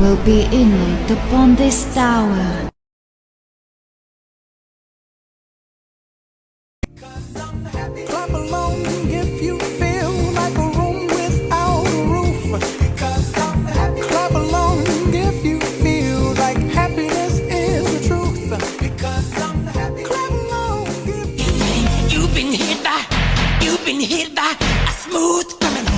will be inlaid upon this tower. Clap along if you feel like a room without a roof. Clap along if you feel like happiness is the truth. Clap along if You've been hit by a smooth criminal.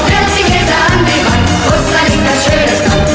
Plötzlich ist er an die Wand, Russland ist ein schönes Land.